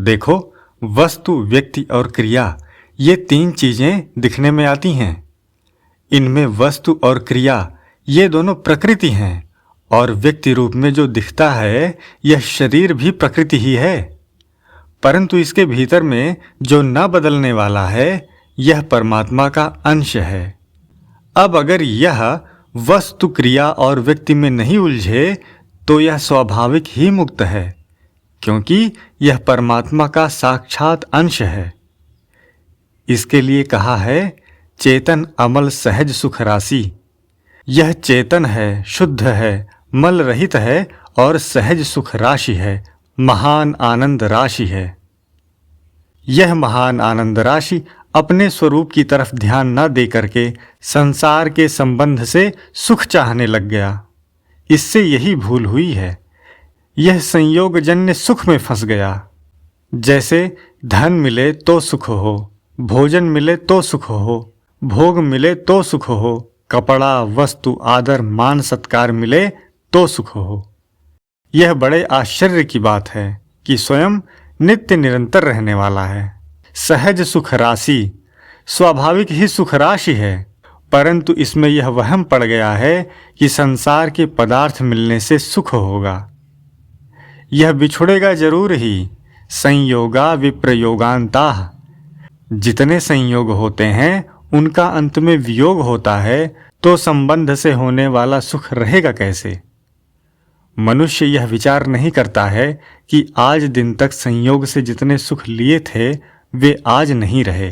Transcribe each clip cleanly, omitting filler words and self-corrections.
देखो, वस्तु, व्यक्ति और क्रिया, ये तीन चीजें दिखने में आती हैं। इनमें वस्तु और क्रिया ये दोनों प्रकृति हैं और व्यक्ति रूप में जो दिखता है यह शरीर भी प्रकृति ही है, परंतु इसके भीतर में जो न बदलने वाला है यह परमात्मा का अंश है। अब अगर यह वस्तु, क्रिया और व्यक्ति में नहीं उलझे तो यह स्वाभाविक ही मुक्त है, क्योंकि यह परमात्मा का साक्षात अंश है। इसके लिए कहा है चेतन अमल सहज सुख राशि। यह चेतन है, शुद्ध है, मल रहित है और सहज सुख राशि है, महान आनंद राशि है। यह महान आनंद राशि अपने स्वरूप की तरफ ध्यान न दे करके संसार के संबंध से सुख चाहने लग गया। इससे यही भूल हुई है। यह संयोगजन्य सुख में फंस गया। जैसे धन मिले तो सुख हो, भोजन मिले तो सुख हो, भोग मिले तो सुख हो, कपड़ा, वस्तु, आदर, मान, सत्कार मिले तो सुख हो। यह बड़े आश्चर्य की बात है कि स्वयं नित्य निरंतर रहने वाला है। सहज सुख राशि स्वाभाविक ही सुख राशि है, परंतु इसमें यह वहम पड़ गया है कि संसार के पदार्थ मिलने से सुख होगा। यह बिछुड़ेगा जरूर ही। संयोगा विप्रयोगांताः। जितने संयोग होते हैं उनका अंत में वियोग होता है, तो संबंध से होने वाला सुख रहेगा कैसे? मनुष्य यह विचार नहीं करता है कि आज दिन तक संयोग से जितने सुख लिए थे वे आज नहीं रहे।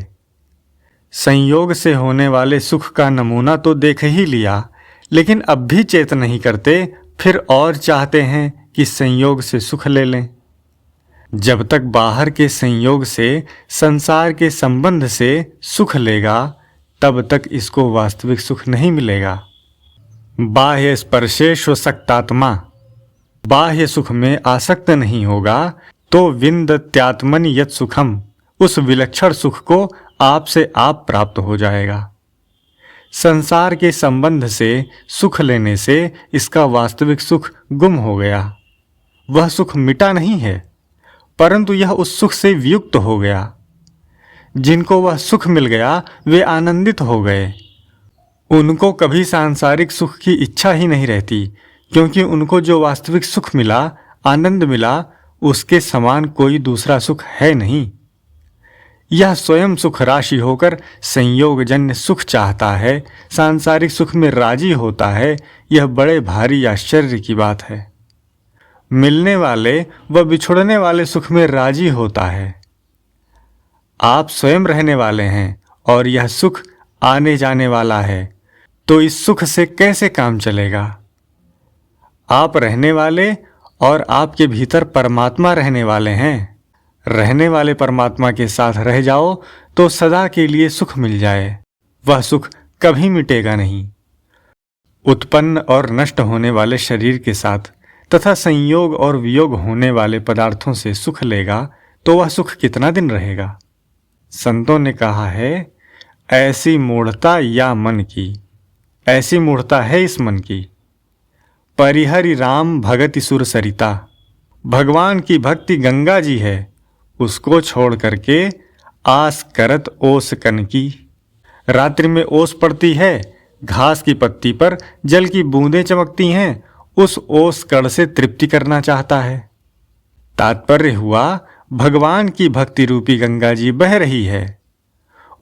संयोग से होने वाले सुख का नमूना तो देख ही लिया, लेकिन अब भी चेत नहीं करते, फिर और चाहते हैं कि संयोग से सुख ले लें। जब तक बाहर के संयोग से, संसार के संबंध से सुख लेगा, तब तक इसको वास्तविक सुख नहीं मिलेगा। बाह्य स्पर्शेष्वसक्तात्मा बाह्य सुख में आसक्त नहीं होगा तो विन्दत्यात्मनि यत् सुखम, उस विलक्षण सुख को आप से आप प्राप्त हो जाएगा। संसार के संबंध से सुख लेने से इसका वास्तविक सुख गुम हो गया। वह सुख मिटा नहीं है, परंतु यह उस सुख से वियुक्त हो गया। जिनको वह सुख मिल गया वे आनंदित हो गए। उनको कभी सांसारिक सुख की इच्छा ही नहीं रहती, क्योंकि उनको जो वास्तविक सुख मिला, आनंद मिला, उसके समान कोई दूसरा सुख है नहीं। यह स्वयं सुख राशि होकर संयोगजन्य सुख चाहता है, सांसारिक सुख में राजी होता है। यह बड़े भारी आश्चर्य की बात है। मिलने वाले व बिछुड़ने वाले सुख में राजी होता है। आप स्वयं रहने वाले हैं और यह सुख आने जाने वाला है, तो इस सुख से कैसे काम चलेगा? आप रहने वाले और आपके भीतर परमात्मा रहने वाले हैं। रहने वाले परमात्मा के साथ रह जाओ तो सदा के लिए सुख मिल जाए। वह सुख कभी मिटेगा नहीं। उत्पन्न और नष्ट होने वाले शरीर के साथ तथा संयोग और वियोग होने वाले पदार्थों से सुख लेगा तो वह सुख कितना दिन रहेगा? संतों ने कहा है, ऐसी मूढ़ता या मन की, ऐसी मूढ़ता है इस मन की। परिहरि राम भगति सुर सरिता। भगवान की भक्ति गंगा जी है, उसको छोड़ करके आस करत ओस कन की। रात्रि में ओस पड़ती है, घास की पत्ती पर जल की बूंदें चमकती हैं, उस ओस कण से तृप्ति करना चाहता है। तात्पर्य हुआ, भगवान की भक्ति रूपी गंगा जी बह रही है,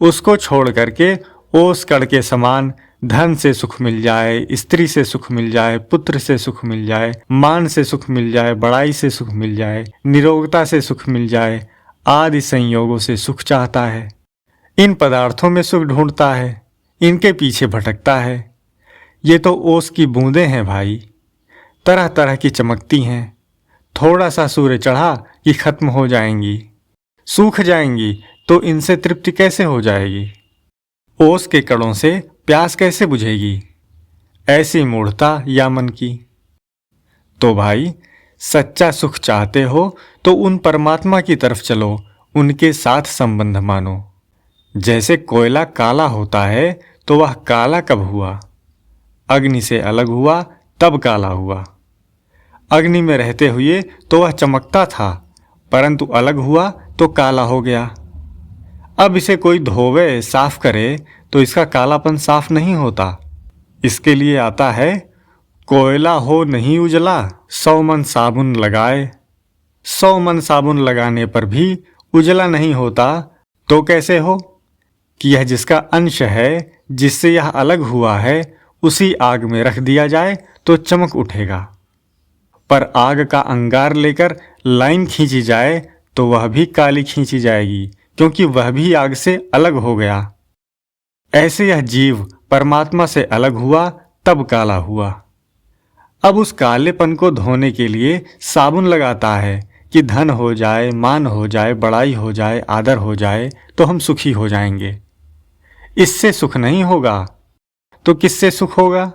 उसको छोड़ करके ओस कण के समान धन से सुख मिल जाए, स्त्री से सुख मिल जाए, पुत्र से सुख मिल जाए, मान से सुख मिल जाए, बड़ाई से सुख मिल जाए, निरोगता से सुख मिल जाए, आदि संयोगों से सुख चाहता है। इन पदार्थों में सुख ढूंढता है, इनके पीछे भटकता है। ये तो ओस की बूंदें हैं भाई, तरह तरह की चमकती हैं। थोड़ा सा सूर्य चढ़ा कि खत्म हो जाएंगी, सूख जाएंगी, तो इनसे तृप्ति कैसे हो जाएगी? ओस के कणों से प्यास कैसे बुझेगी? ऐसी मूढ़ता या मन की। तो भाई, सच्चा सुख चाहते हो तो उन परमात्मा की तरफ चलो, उनके साथ संबंध मानो। जैसे कोयला काला होता है तो वह काला कब हुआ? अग्नि से अलग हुआ तब काला हुआ। अग्नि में रहते हुए तो वह चमकता था परंतु अलग हुआ तो काला हो गया। अब इसे कोई धोवे साफ करे तो इसका कालापन साफ नहीं होता। इसके लिए आता है, कोयला हो नहीं उजला 100 मन साबुन लगाए। 100 मन साबुन लगाने पर भी उजला नहीं होता तो कैसे हो कि यह जिसका अंश है, जिससे यह अलग हुआ है, उसी आग में रख दिया जाए तो चमक उठेगा। पर आग का अंगार लेकर लाइन खींची जाए तो वह भी काली खींची जाएगी, क्योंकि वह भी आग से अलग हो गया। ऐसे यह जीव परमात्मा से अलग हुआ तब काला हुआ। अब उस कालेपन को धोने के लिए साबुन लगाता है कि धन हो जाए, मान हो जाए, बड़ाई हो जाए, आदर हो जाए तो हम सुखी हो जाएंगे। इससे सुख नहीं होगा तो किससे सुख होगा?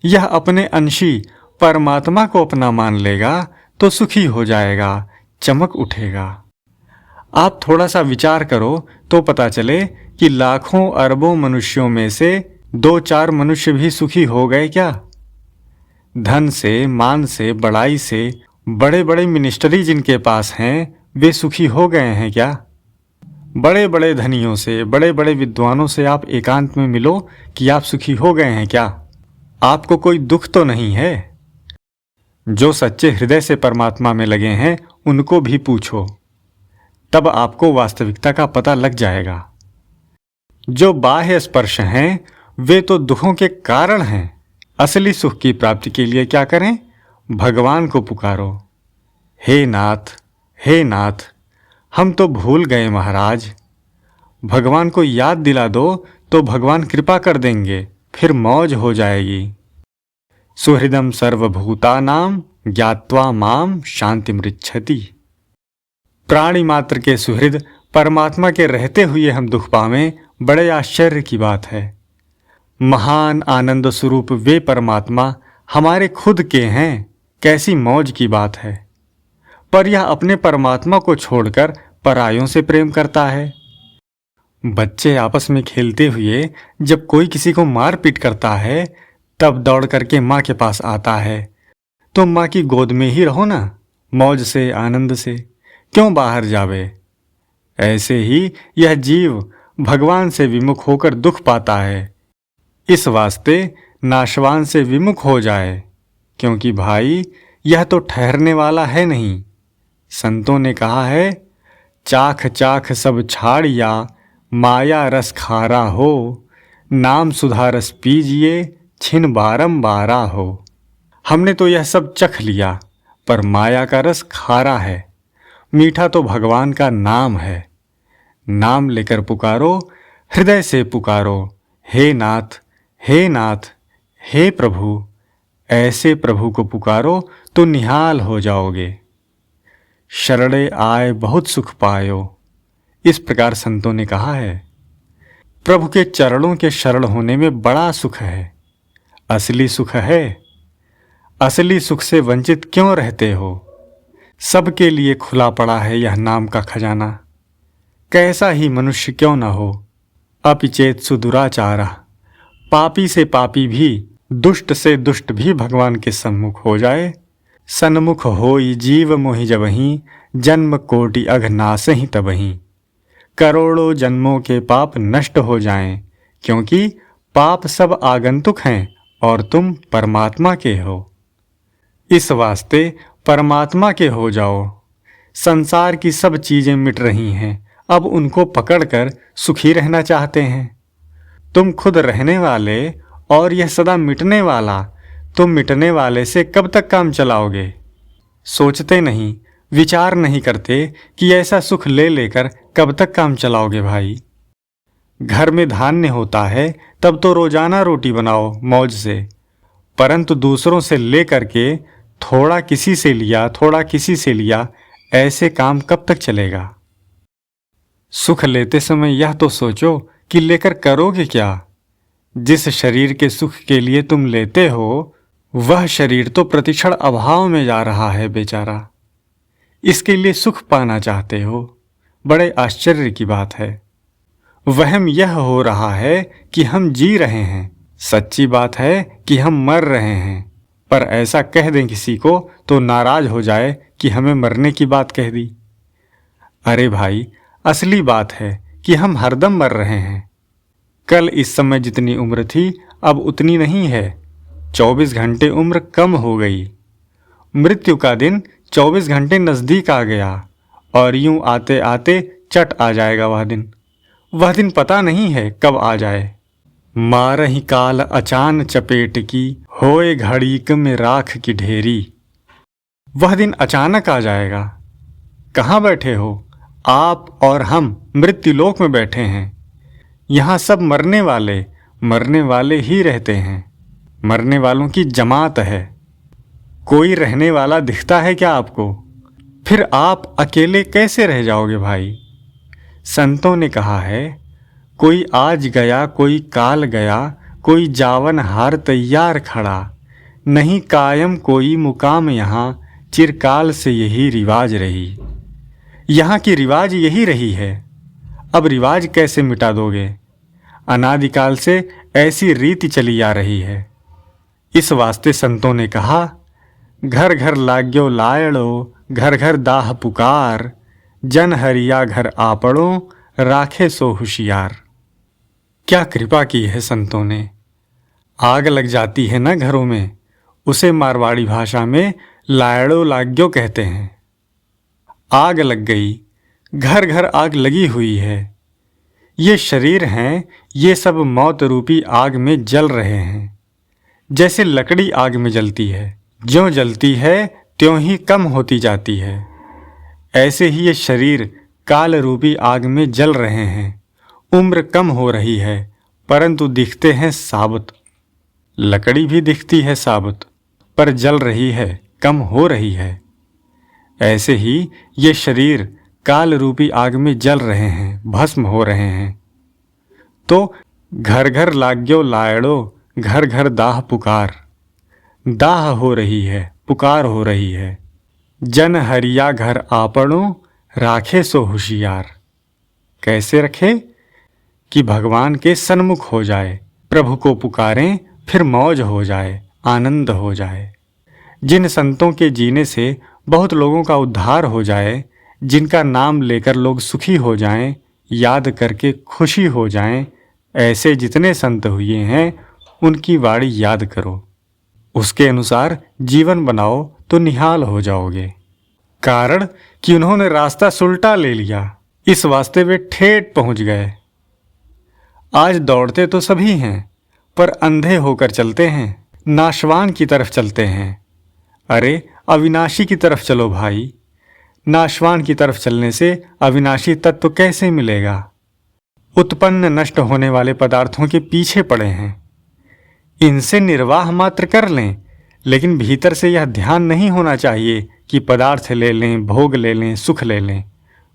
यह अपने अंशी परमात्मा को अपना मान लेगा तो सुखी हो जाएगा, चमक उठेगा। आप थोड़ा सा विचार करो तो पता चले कि लाखों अरबों मनुष्यों में से 2-4 मनुष्य भी सुखी हो गए क्या? धन से, मान से, बड़ाई से बड़े बड़े मिनिस्ट्री जिनके पास हैं वे सुखी हो गए हैं क्या? बड़े बड़े धनियों से, बड़े बड़े विद्वानों से आप एकांत में मिलो कि आप सुखी हो गए हैं क्या? आपको कोई दुख तो नहीं है? जो सच्चे हृदय से परमात्मा में लगे हैं उनको भी पूछो, तब आपको वास्तविकता का पता लग जाएगा। जो बाह्य स्पर्श हैं वे तो दुखों के कारण हैं। असली सुख की प्राप्ति के लिए क्या करें? भगवान को पुकारो, हे नाथ, हे नाथ, हम तो भूल गए महाराज। भगवान को याद दिला दो तो भगवान कृपा कर देंगे, फिर मौज हो जाएगी। सुहृदम सर्वभूतानां ज्ञात्वा माम शांतिमृच्छति। प्राणी मात्र के सुहृद परमात्मा के रहते हुए हम दुख पावें, बड़े आश्चर्य की बात है। महान आनंद स्वरूप वे परमात्मा हमारे खुद के हैं, कैसी मौज की बात है। पर यह अपने परमात्मा को छोड़कर परायों से प्रेम करता है। बच्चे आपस में खेलते हुए जब कोई किसी को मार पीट करता है तब दौड़ करके माँ के पास आता है। तो माँ की गोद में ही रहो ना, मौज से, आनंद से, क्यों बाहर जावे? ऐसे ही यह जीव भगवान से विमुख होकर दुख पाता है। इस वास्ते नाशवान से विमुख हो जाए, क्योंकि भाई यह तो ठहरने वाला है नहीं। संतों ने कहा है, चाख चाख सब छाड़िया माया रस खारा हो, नाम सुधा रस पीजिए छिन बारंबारा हो। हमने तो यह सब चख लिया, पर माया का रस खारा है। मीठा तो भगवान का नाम है। नाम लेकर पुकारो, हृदय से पुकारो, हे नाथ, हे नाथ, हे प्रभु। ऐसे प्रभु को पुकारो तो निहाल हो जाओगे। शरणे आए बहुत सुख पायो, इस प्रकार संतों ने कहा है। प्रभु के चरणों के शरण होने में बड़ा सुख है, असली सुख है। असली सुख से वंचित क्यों रहते हो? सबके लिए खुला पड़ा है यह नाम का खजाना। कैसा ही मनुष्य क्यों न हो, अपिचेत सुदुराचारा। पापी से पापी भी, दुष्ट से दुष्ट भी भगवान के सम्मुख हो जाए। सन्मुख होई जीव मोहि जबहि, जन्म कोटि अघ नासहि तबहि। करोड़ों जन्मों के पाप नष्ट हो जाएं, क्योंकि पाप सब आगंतुक हैं और तुम परमात्मा के हो। इस वास्ते परमात्मा के हो जाओ। संसार की सब चीजें मिट रही हैं, अब उनको पकड़कर सुखी रहना चाहते हैं। तुम खुद रहने वाले और यह सदा मिटने वाला, तुम मिटने वाले से कब तक काम चलाओगे? सोचते नहीं, विचार नहीं करते कि ऐसा सुख ले लेकर कब तक काम चलाओगे भाई। घर में धान्य होता है तब तो रोजाना रोटी बनाओ मौज से, परंतु दूसरों से ले करके थोड़ा किसी से लिया, थोड़ा किसी से लिया, ऐसे काम कब तक चलेगा? सुख लेते समय यह तो सोचो कि लेकर करोगे क्या। जिस शरीर के सुख के लिए तुम लेते हो वह शरीर तो प्रतिक्षण अभाव में जा रहा है बेचारा। इसके लिए सुख पाना चाहते हो, बड़े आश्चर्य की बात है। वहम यह हो रहा है कि हम जी रहे हैं, सच्ची बात है कि हम मर रहे हैं। पर ऐसा कह दें किसी को तो नाराज हो जाए कि हमें मरने की बात कह दी। अरे भाई, असली बात है कि हम हरदम मर रहे हैं। कल इस समय जितनी उम्र थी अब उतनी नहीं है। 24 घंटे उम्र कम हो गई। मृत्यु का दिन 24 घंटे नज़दीक आ गया और यूं आते आते चट आ जाएगा वह दिन। वह दिन पता नहीं है कब आ जाए। मारही काल अचान चपेट की, होए घड़ीक में राख की ढेरी। वह दिन अचानक आ जाएगा। कहाँ बैठे हो आप और हम? मृत्युलोक में बैठे हैं। यहाँ सब मरने वाले ही रहते हैं। मरने वालों की जमात है। कोई रहने वाला दिखता है क्या आपको? फिर आप अकेले कैसे रह जाओगे भाई? संतों ने कहा है, कोई आज गया कोई काल गया, कोई जावन हार तैयार खड़ा। नहीं कायम कोई मुकाम यहाँ, चिरकाल से यही रिवाज रही। यहाँ की रिवाज यही रही है। अब रिवाज कैसे मिटा दोगे? अनादिकाल से ऐसी रीति चली आ रही है। इस वास्ते संतों ने कहा, घर घर लाग्यो लायड़ो, घर घर दाह पुकार। जन हरिया घर आपड़ो, राखे सो होशियार। क्या कृपा की है संतों ने। आग लग जाती है ना घरों में, उसे मारवाड़ी भाषा में लायड़ो लाग्यो कहते हैं। आग लग गई, घर घर आग लगी हुई है। ये शरीर हैं, ये सब मौत रूपी आग में जल रहे हैं। जैसे लकड़ी आग में जलती है, ज्यों जलती है त्यों ही कम होती जाती है, ऐसे ही ये शरीर काल रूपी आग में जल रहे हैं। उम्र कम हो रही है परंतु दिखते हैं साबुत। लकड़ी भी दिखती है साबुत पर जल रही है, कम हो रही है। ऐसे ही ये शरीर काल रूपी आग में जल रहे हैं, भस्म हो रहे हैं। तो घर घर लाग्यो लायड़ो, घर घर दाह पुकार। दाह हो रही है, पुकार हो रही है। जन हरिया घर आपड़ो, राखे सो होशियार। कैसे रखे? कि भगवान के सन्मुख हो जाए, प्रभु को पुकारें, फिर मौज हो जाए, आनंद हो जाए। जिन संतों के जीने से बहुत लोगों का उद्धार हो जाए, जिनका नाम लेकर लोग सुखी हो जाएं, याद करके खुशी हो जाएं, ऐसे जितने संत हुए हैं उनकी वाणी याद करो। उसके अनुसार जीवन बनाओ तो निहाल हो जाओगे। कारण कि उन्होंने रास्ता सुलटा ले लिया, इस वास्ते वे ठेठ पहुंच गए। आज दौड़ते तो सभी हैं पर अंधे होकर चलते हैं, नाशवान की तरफ चलते हैं। अरे अविनाशी की तरफ चलो भाई। नाशवान की तरफ चलने से अविनाशी तत्व कैसे मिलेगा? उत्पन्न नष्ट होने वाले पदार्थों के पीछे पड़े हैं। इनसे निर्वाह मात्र कर लें, लेकिन भीतर से यह ध्यान नहीं होना चाहिए कि पदार्थ ले लें, भोग ले लें, सुख ले लें।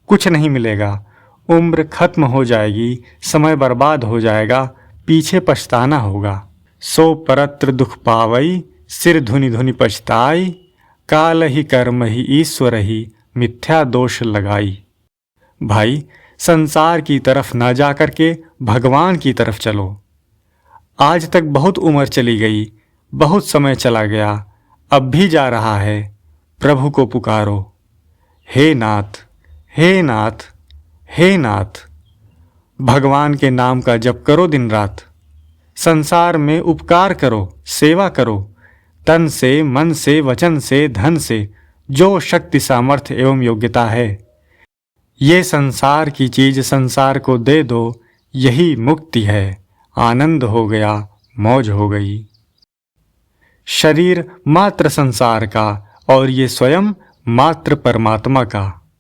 कुछ नहीं मिलेगा। उम्र खत्म हो जाएगी, समय बर्बाद हो जाएगा, पीछे पछताना होगा। सो परत्र दुख पावई, सिर धुनि धुनि पछताई। काल ही कर्म ही ईश्वर ही, मिथ्या दोष लगाई। भाई, संसार की तरफ ना जा करके भगवान की तरफ चलो। आज तक बहुत उम्र चली गई, बहुत समय चला गया, अब भी जा रहा है। प्रभु को पुकारो, हे नाथ, हे नाथ, हे नाथ। भगवान के नाम का जप करो दिन रात। संसार में उपकार करो, सेवा करो, तन से, मन से, वचन से, धन से, जो शक्ति सामर्थ्य एवं योग्यता है। ये संसार की चीज संसार को दे दो, यही मुक्ति है। आनंद हो गया, मौज हो गई। शरीर मात्र संसार का और ये स्वयं मात्र परमात्मा का।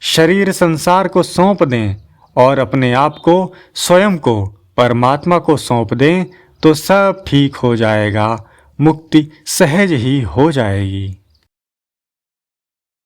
शरीर संसार को सौंप दें और अपने आप को, स्वयं को परमात्मा को सौंप दें तो सब ठीक हो जाएगा, मुक्ति सहज ही हो जाएगी।